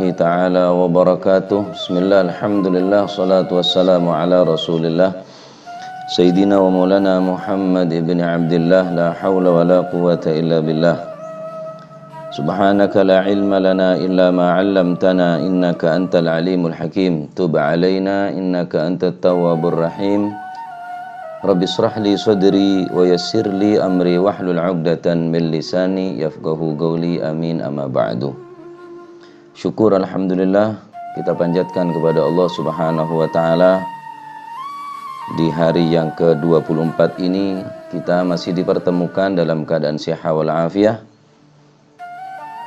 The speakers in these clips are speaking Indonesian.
Ta'ala wa barakatuh. Bismillah, alhamdulillah, salatu wassalamu ala rasulillah Sayyidina wa maulana Muhammad ibn Abdillah. La hawla wa la quwata illa billah. Subhanaka la ilma lana illa ma 'allamtana innaka antal alimul hakim. Tub alaina innaka antat tawwabur rahim. Rabbi israh li sadri wa yassir li amri wahlul 'uqdatan min lisani yafqahu qawli. Amin, amma ba'du. Syukur alhamdulillah kita panjatkan kepada Allah Subhanahu wa taala. Di hari yang ke-24 ini kita masih dipertemukan dalam keadaan siha wal afiyah,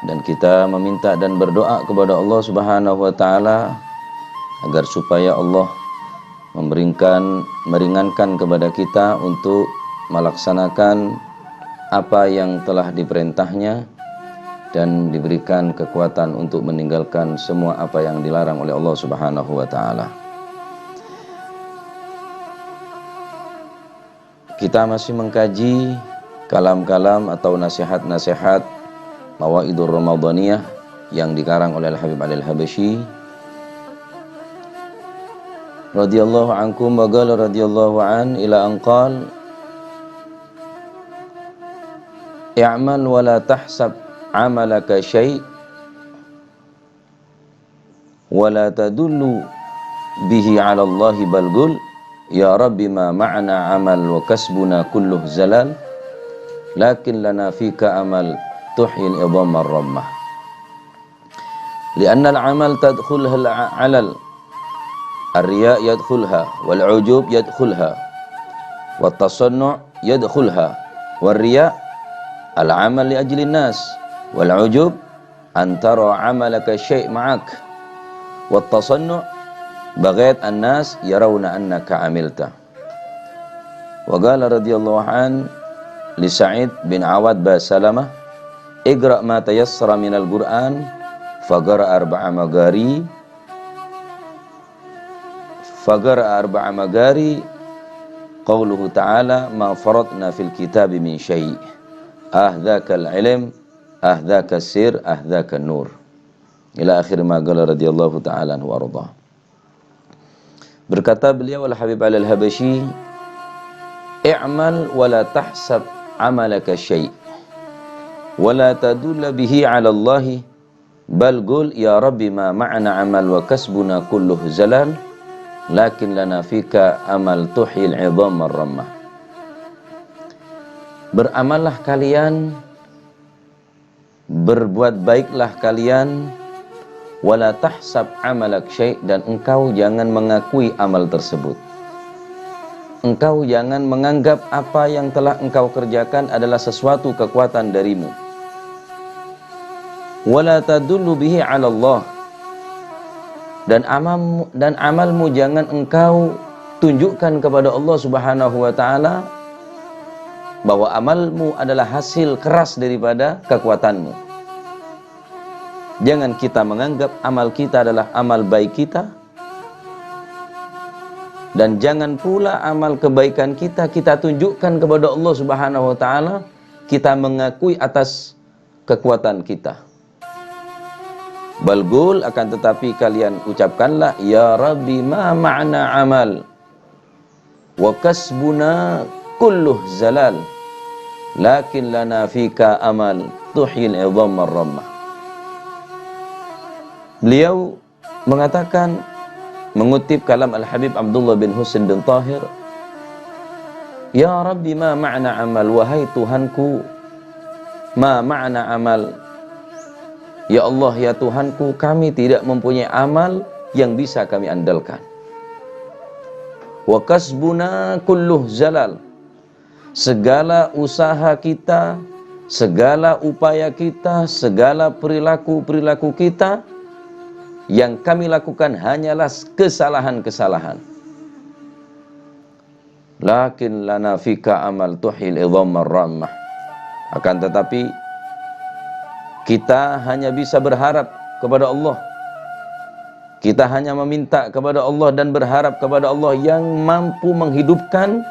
dan kita meminta dan berdoa kepada Allah Subhanahu wa taala agar supaya Allah meringankan kepada kita untuk melaksanakan apa yang telah diperintahnya dan diberikan kekuatan untuk meninggalkan semua apa yang dilarang oleh Allah Subhanahu wa taala. Kita masih mengkaji kalam-kalam atau nasihat-nasihat Mawaidur Ramadaniyah yang dikarang oleh Al-Habib Al-Habasyi radhiyallahu ankum wa qala radhiyallahu an ila anqal i'mal wa la tahsab amalaka syai' wa la tadullu bihi 'ala Allah bal qul ya rabbi ma ma'na amal wa kasbuna kulluh zalal lakin lana fika amal tuhil idham ar-rammah lianna al-amal tadkhulha al-'alal ar-riya' yadkhulha wal 'ujub yadkhulha wat tasannu' yadkhulha wal riya' al-'amal li ajli an-nas wal ujub antara amalaka syai' ma'ak wat tasannu' baghayat an-nas yarawna annaka amilta. Wa qala radhiyallahu an li Sa'id bin Awad Basalamah iqra' ma tayassara minal Qur'an faqara arba'a magari qawluhu ta'ala ma faradna fil kitabi min syai' ahdhakal ilm ahdhaka sir ahdhaka nur ila akhir ma qala radhiyallahu ta'ala anhu warḍah. Berkata beliau Al-Habib Al-Habasyi, i'mal wa la tahsab amalaka syai' wa la tadulla bihi 'ala Allah bal qul ya rabbi ma ma'na amal wa kasbuna kulluh zalal lakin lana fika amal tuhil 'idham ar-rammah. Beramallah kalian, berbuat baiklah kalian, wala tahsab amalak syai', dan engkau jangan mengakui amal tersebut. Engkau jangan menganggap apa yang telah engkau kerjakan adalah sesuatu kekuatan darimu. Wala tadullu bihi 'ala Allah, dan amalmu jangan engkau tunjukkan kepada Allah Subhanahu wa taala bahwa amalmu adalah hasil keras daripada kekuatanmu. Jangan kita menganggap amal kita adalah amal baik kita, dan jangan pula amal kebaikan kita tunjukkan kepada Allah Subhanahu wa taala, kita mengakui atas kekuatan kita. Balgul, akan tetapi kalian ucapkanlah ya Rabbi ma ma'na amal wa kasbuna kulluh zalal lakin lana fika amal tuhil idham ar-rammah. Beliau mengatakan, mengutip kalam Al-Habib Abdullah bin Husain bin Tahir, ya Rabbi ma ma'na amal, wahai Tuhanku, ma ma'na amal, ya Allah ya Tuhanku, kami tidak mempunyai amal yang bisa kami andalkan. Wa kasbuna kulluh zalal, segala usaha kita, segala upaya kita, segala perilaku kita yang kami lakukan hanyalah kesalahan-kesalahan. Lakin lana fika amal tuhil idham ar-rammah, akan tetapi kita hanya bisa berharap kepada Allah. Kita hanya meminta kepada Allah dan berharap kepada Allah yang mampu menghidupkan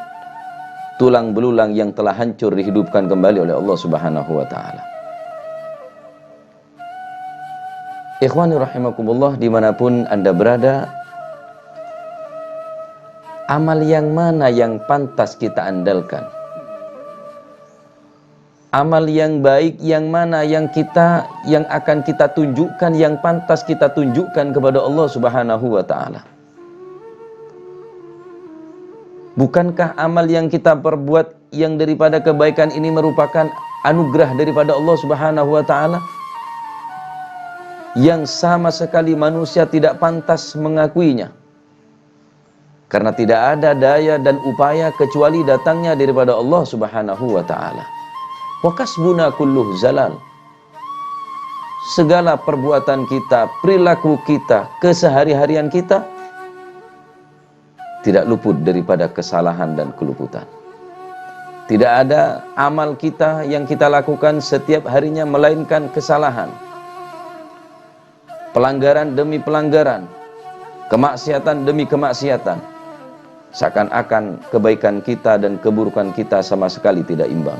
tulang belulang yang telah hancur, dihidupkan kembali oleh Allah Subhanahu wa taala. Ikhwani rahimakumullah, dimanapun Anda berada, amal yang mana yang pantas kita andalkan? Amal yang baik yang mana yang akan kita tunjukkan, yang pantas kita tunjukkan kepada Allah Subhanahu wa taala? Bukankah amal yang kita perbuat yang daripada kebaikan ini merupakan anugerah daripada Allah Subhanahu wa taala, yang sama sekali manusia tidak pantas mengakuinya, karena tidak ada daya dan upaya kecuali datangnya daripada Allah Subhanahu wa taala. Wa kasbuna kulluh zalal. Segala perbuatan kita, perilaku kita, kesehari-harian kita tidak luput daripada kesalahan dan keluputan. Tidak ada amal kita yang kita lakukan setiap harinya melainkan kesalahan, pelanggaran demi pelanggaran, kemaksiatan demi kemaksiatan. Seakan-akan kebaikan kita dan keburukan kita sama sekali tidak imbang.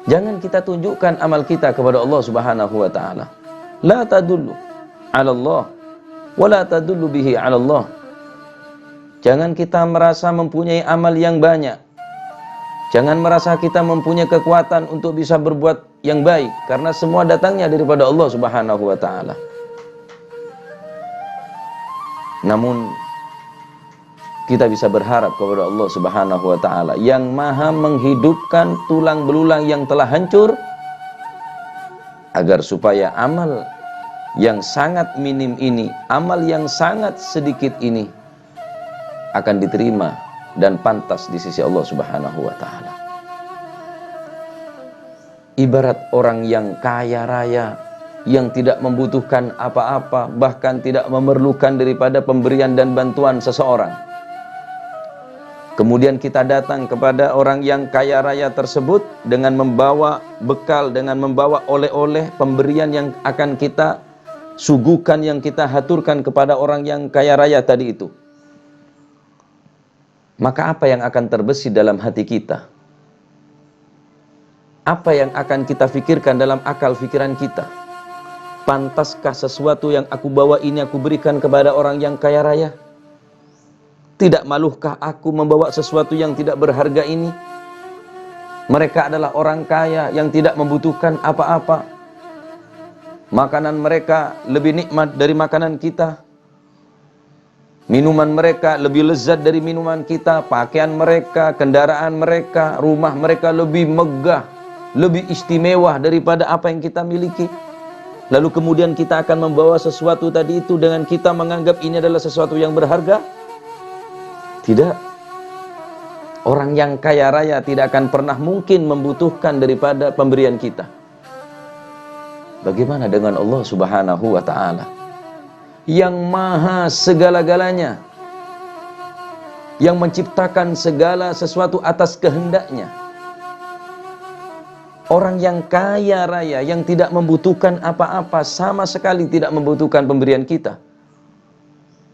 Jangan kita tunjukkan amal kita kepada Allah Subhanahu wa taala. La tadullu 'ala Allah wa la tadullu bihi 'ala Allah. Jangan kita merasa mempunyai amal yang banyak. Jangan merasa kita mempunyai kekuatan untuk bisa berbuat yang baik, karena semua datangnya daripada Allah Subhanahu wa taala. Namun kita bisa berharap kepada Allah Subhanahu wa taala yang maha menghidupkan tulang belulang yang telah hancur, agar supaya amal yang sangat minim ini, amal yang sangat sedikit ini akan diterima dan pantas di sisi Allah Subhanahu wa taala. Ibarat orang yang kaya raya, yang tidak membutuhkan apa-apa, bahkan tidak memerlukan daripada pemberian dan bantuan seseorang. Kemudian kita datang kepada orang yang kaya raya tersebut dengan membawa bekal, dengan membawa oleh-oleh, pemberian yang akan kita suguhkan, yang kita haturkan kepada orang yang kaya raya tadi itu. Maka apa yang akan terbesit dalam hati kita? Apa yang akan kita fikirkan dalam akal fikiran kita? Pantaskah sesuatu yang aku bawa ini aku berikan kepada orang yang kaya raya? Tidak maluhkah aku membawa sesuatu yang tidak berharga ini? Mereka adalah orang kaya yang tidak membutuhkan apa-apa. Makanan mereka lebih nikmat dari makanan kita. Minuman mereka lebih lezat dari minuman kita. Pakaian mereka, kendaraan mereka, rumah mereka lebih megah, lebih istimewa daripada apa yang kita miliki. Lalu kemudian kita akan membawa sesuatu tadi itu dengan kita menganggap ini adalah sesuatu yang berharga? Tidak. Orang yang kaya raya tidak akan pernah mungkin membutuhkan daripada pemberian kita. Bagaimana dengan Allah Subhanahu wa taala yang maha segala-galanya, yang menciptakan segala sesuatu atas kehendaknya? Orang yang kaya raya, yang tidak membutuhkan apa-apa, sama sekali tidak membutuhkan pemberian kita.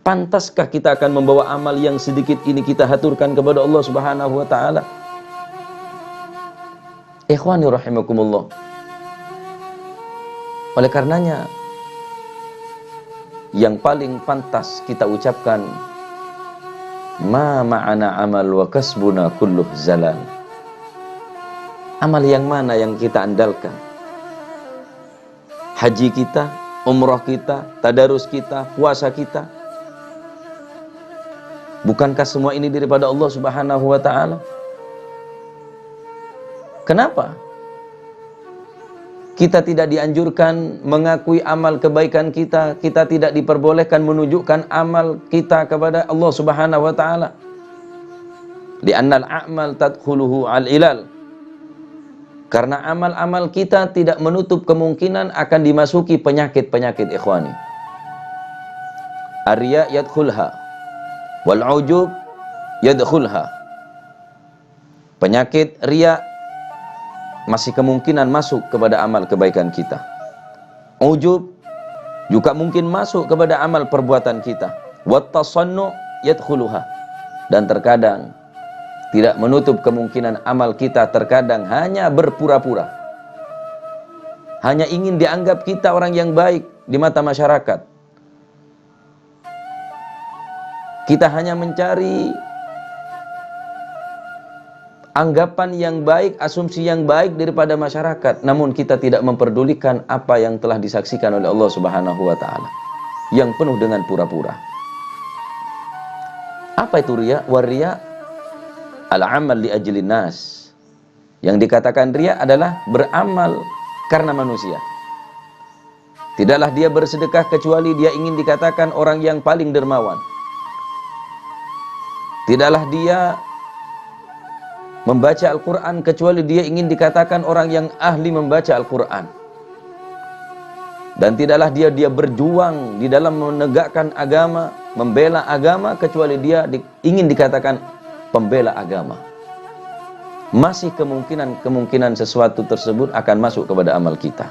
Pantaskah kita akan membawa amal yang sedikit ini kita haturkan kepada Allah Subhanahu wa taala? Ikhwani rahimakumullah. Oleh karenanya, yang paling pantas kita ucapkan, ma ma'ana amal wa kasbuna kulluh zalal. Amal yang mana yang kita andalkan? Haji kita, umrah kita, tadarus kita, puasa kita. Bukankah semua ini daripada Allah Subhanahu wa taala? Kenapa kita tidak dianjurkan mengakui amal kebaikan kita? Kita tidak diperbolehkan menunjukkan amal kita kepada Allah Subhanahu wa taala. Li'annal a'mal tadkhuluhu al-ilal. Karena amal-amal kita tidak menutup kemungkinan akan dimasuki penyakit-penyakit, ikhwani. Ar-riya yadkhulha wal ujub yadkhulha. Penyakit riya masih kemungkinan masuk kepada amal kebaikan kita. Ujub juga mungkin masuk kepada amal perbuatan kita. Wat tasannu yadkhuluha. Dan terkadang tidak menutup kemungkinan amal kita terkadang hanya berpura-pura. hanya ingin dianggap kita orang yang baik di mata masyarakat. Kita hanya mencari anggapan yang baik, asumsi yang baik daripada masyarakat, namun kita tidak memperdulikan apa yang telah disaksikan oleh Allah Subhanahu wa taala yang penuh dengan pura-pura. Apa itu riya? Waria al-amal li ajlin nas. Yang dikatakan riya adalah beramal karena manusia. Tidaklah dia bersedekah kecuali dia ingin dikatakan orang yang paling dermawan. Tidaklah dia membaca Al-Quran kecuali dia ingin dikatakan orang yang ahli membaca Al-Quran. Dan tidaklah dia berjuang di dalam menegakkan agama, membela agama, kecuali dia ingin dikatakan pembela agama. Masih kemungkinan sesuatu tersebut akan masuk kepada amal kita.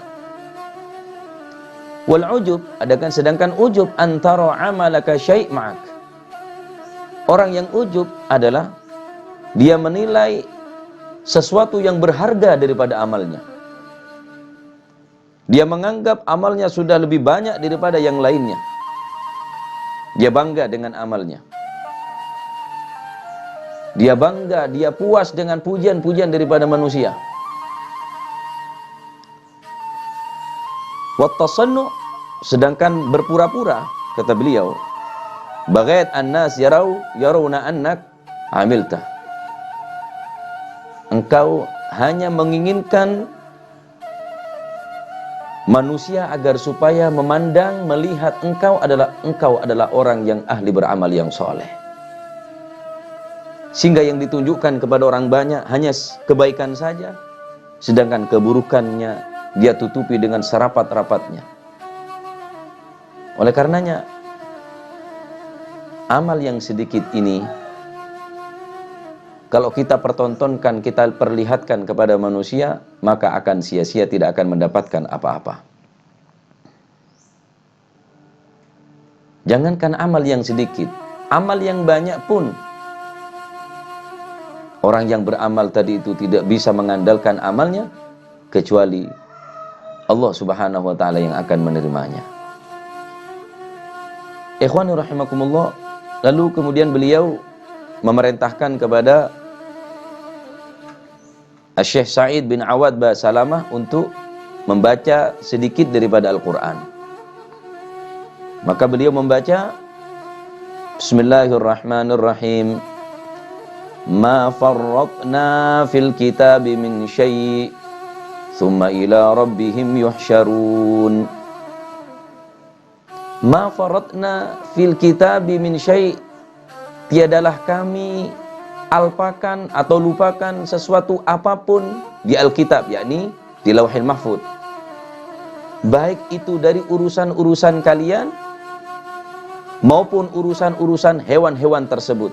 Wal ujub, sedangkan ujub antara amalaka syai' ma'ak. Orang yang ujub adalah dia menilai sesuatu yang berharga daripada amalnya. Dia menganggap amalnya sudah lebih banyak daripada yang lainnya. Dia bangga dengan amalnya. Dia bangga, dia puas dengan pujian-pujian daripada manusia. Wattasannu, sedangkan berpura-pura, kata beliau, bagait an-nas yarawna annak amilta. Engkau hanya menginginkan manusia agar supaya memandang, melihat engkau adalah orang yang ahli beramal yang soleh. Sehingga yang ditunjukkan kepada orang banyak hanya kebaikan saja, sedangkan keburukannya dia tutupi dengan serapat-rapatnya. Oleh karenanya, amal yang sedikit ini kalau kita pertontonkan, kita perlihatkan kepada manusia, maka akan sia-sia, tidak akan mendapatkan apa-apa. Jangankan amal yang sedikit, amal yang banyak pun, orang yang beramal tadi itu tidak bisa mengandalkan amalnya, kecuali Allah Subhanahu wa ta'ala yang akan menerimanya. Ikhwani rahimakumullah, lalu kemudian beliau memerintahkan kepada Syekh Sa'id bin Awad Basalamah untuk membaca sedikit daripada Al-Quran. Maka beliau membaca Bismillahirrahmanirrahim. Ma farratna fil kitabi min syai' thumma ila rabbihim yuhsyarun. Ma farratna fil kitabi min syai', tiadalah kami alpakan atau lupakan sesuatu apapun di Alkitab, yakni di Lauhil Mahfuz, baik itu dari urusan-urusan kalian maupun urusan-urusan hewan-hewan tersebut.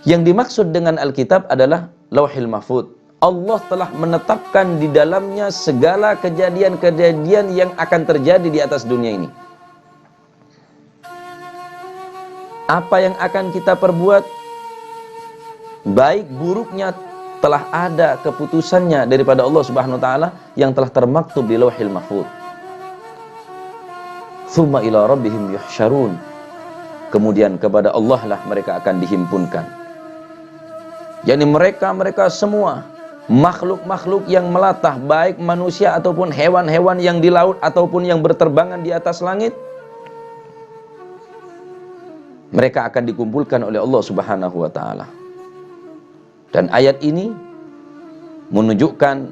Yang dimaksud dengan Alkitab adalah Lauhil Mahfuz. Allah telah menetapkan di dalamnya segala kejadian-kejadian yang akan terjadi di atas dunia ini. Apa yang akan kita perbuat, baik buruknya, telah ada keputusannya daripada Allah Subhanahu wa ta'ala yang telah termaktub di Lauhil Mahfuz. Tsumma ila rabbihim yuhsyarun. Kemudian kepada Allah lah mereka akan dihimpunkan. Yani mereka semua, makhluk-makhluk yang melatah, baik manusia ataupun hewan-hewan yang di laut ataupun yang berterbangan di atas langit, mereka akan dikumpulkan oleh Allah Subhanahu wa ta'ala. Dan ayat ini menunjukkan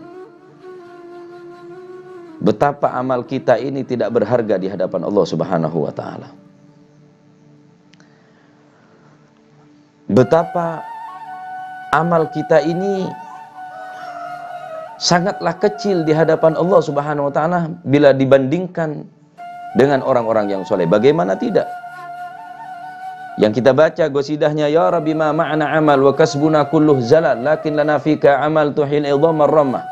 betapa amal kita ini tidak berharga di hadapan Allah Subhanahu wa ta'ala. Betapa amal kita ini sangatlah kecil di hadapan Allah Subhanahu wa ta'ala bila dibandingkan dengan orang-orang yang soleh. Bagaimana tidak? Yang kita baca gosidahnya, ya Rabbi ma ma'ana amal wa kasbuna kulluh zalal lakin lana fika amal tuhil idhamar ramah.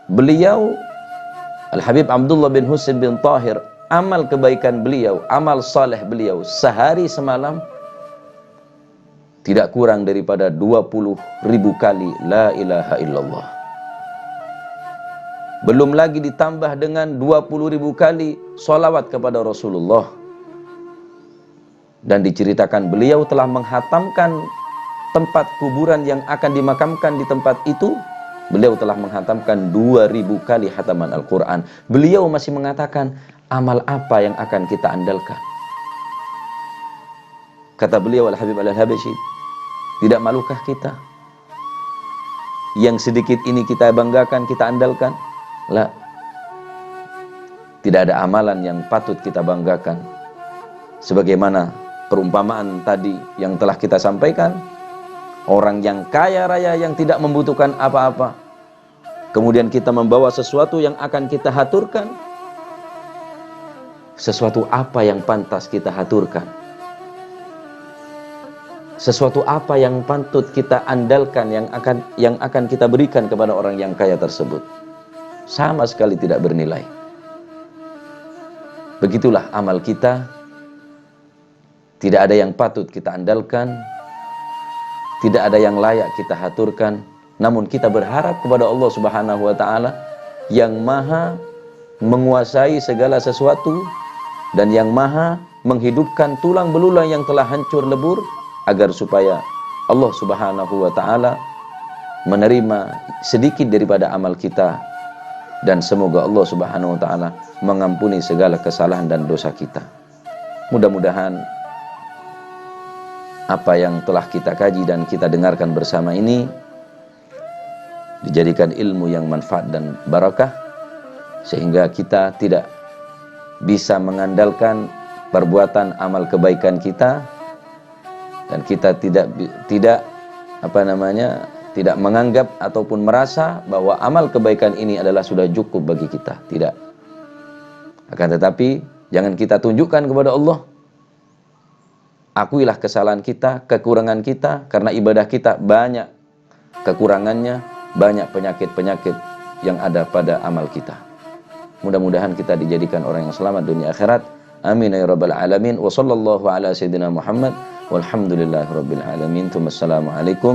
Beliau Al-Habib Abdullah bin Husain bin Tahir, amal kebaikan beliau, amal saleh beliau sehari semalam tidak kurang daripada 20.000 kali la ilaha illallah. Belum lagi ditambah dengan 20.000 kali sholawat kepada Rasulullah. Dan diceritakan beliau telah menghatamkan tempat kuburan yang akan dimakamkan di tempat itu. Beliau telah menghatamkan 2.000 kali hataman Al-Quran. Beliau masih mengatakan, amal apa yang akan kita andalkan? Kata beliau Al-Habib Al-Habasyi, tidak malukah kita? Yang sedikit ini kita banggakan, kita andalkan? La. Tidak ada amalan yang patut kita banggakan. Sebagaimana perumpamaan tadi yang telah kita sampaikan, orang yang kaya raya yang tidak membutuhkan apa-apa, kemudian kita membawa sesuatu yang akan kita haturkan. Sesuatu apa yang pantas kita haturkan? Sesuatu apa yang patut kita andalkan, yang akan kita berikan kepada orang yang kaya tersebut? Sama sekali tidak bernilai. Begitulah amal kita. Tidak ada yang patut kita andalkan, tidak ada yang layak kita haturkan. Namun kita berharap kepada Allah Subhanahu wa ta'ala yang maha menguasai segala sesuatu dan yang maha menghidupkan tulang belulang yang telah hancur lebur, agar supaya Allah Subhanahu wa ta'ala menerima sedikit daripada amal kita, dan semoga Allah Subhanahu wa ta'ala mengampuni segala kesalahan dan dosa kita. Mudah-mudahan apa yang telah kita kaji dan kita dengarkan bersama ini dijadikan ilmu yang manfaat dan barakah, sehingga kita tidak bisa mengandalkan perbuatan amal kebaikan kita, dan kita tidak menganggap ataupun merasa bahwa amal kebaikan ini adalah sudah cukup bagi kita. Tidak. Akan tetapi jangan kita tunjukkan kepada Allah, akuilah kesalahan kita, kekurangan kita, karena ibadah kita banyak kekurangannya, banyak penyakit-penyakit yang ada pada amal kita. Mudah-mudahan kita dijadikan orang yang selamat dunia akhirat. Amin ya rabbal alamin. Wa sallallahu ala sayyidina Muhammad walhamdulillahi rabbil alamin. Assalamualaikum